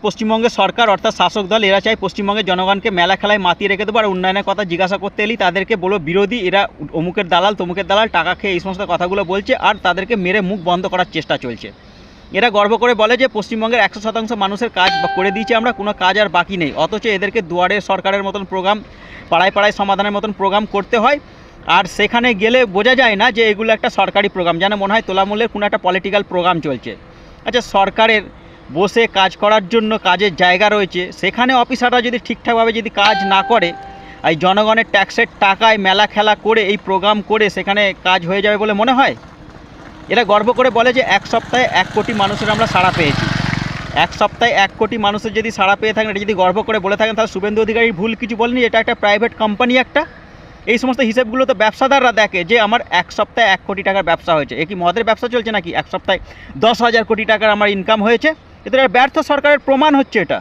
পশ্চিমবঙ্গের সরকার অর্থাৎ শাসক দল এরা চায় পশ্চিমবঙ্গের জনগণকে মেলা খেলায় মাতিয়ে রেখে দেবো আর উন্নয়নের কথা জিজ্ঞাসা করতে এলেই তাদেরকে বলো বিরোধী, এরা অমুকের দালাল তমুকের দালাল, টাকা খেয়ে এই সমস্ত কথাগুলো বলছে আর তাদেরকে মেরে মুখ বন্ধ করার চেষ্টা চলছে। এরা গর্ব করে বলে যে পশ্চিমবঙ্গের 100% মানুষের কাজ করে দিয়েছে আমরা, কোনো কাজ আর বাকি নেই, অথচ এদেরকে দুয়ারে সরকারের মতন প্রোগ্রাম, পাড়ায় পাড়ায় সমাধানের মতন প্রোগ্রাম করতে হয়। আর সেখানে গেলে বোঝা যায় না যে এগুলো একটা সরকারি প্রোগ্রাম, যেন মনে হয় তোলামূলের কোনো একটা পলিটিক্যাল প্রোগ্রাম চলছে। আচ্ছা, সরকারের বসে কাজ করার জন্য কাজের জায়গা রয়েছে, সেখানে অফিসাররা যদি ঠিকঠাকভাবে যদি কাজ না করে, এই জনগণের ট্যাক্সের টাকায় মেলা খেলা করে এই প্রোগ্রাম করে সেখানে কাজ হয়ে যাবে বলে মনে হয়? এরা গর্ব করে বলে যে 1 সপ্তাহে 1 কোটি মানুষের আমরা সাড়া পেয়েছি। 1 সপ্তাহে 1 কোটি মানুষের যদি সাড়া পেয়ে থাকেন, এটা যদি গর্ব করে বলে থাকেন, তাহলে শুভেন্দু অধিকারী ভুল কিছু বলেনি, এটা একটা প্রাইভেট কোম্পানি একটা। এই সমস্ত হিসেবগুলো তো ব্যবসাদাররা দেখে যে আমার 1 সপ্তাহে 1 কোটি টাকার ব্যবসা হয়েছে। এ কি মদের ব্যবসা চলছে নাকি? 1 সপ্তাহে 10,000 কোটি টাকার আমার ইনকাম হয়েছে? এদের ব্যর্থ সরকারের প্রমাণ হচ্ছে এটা।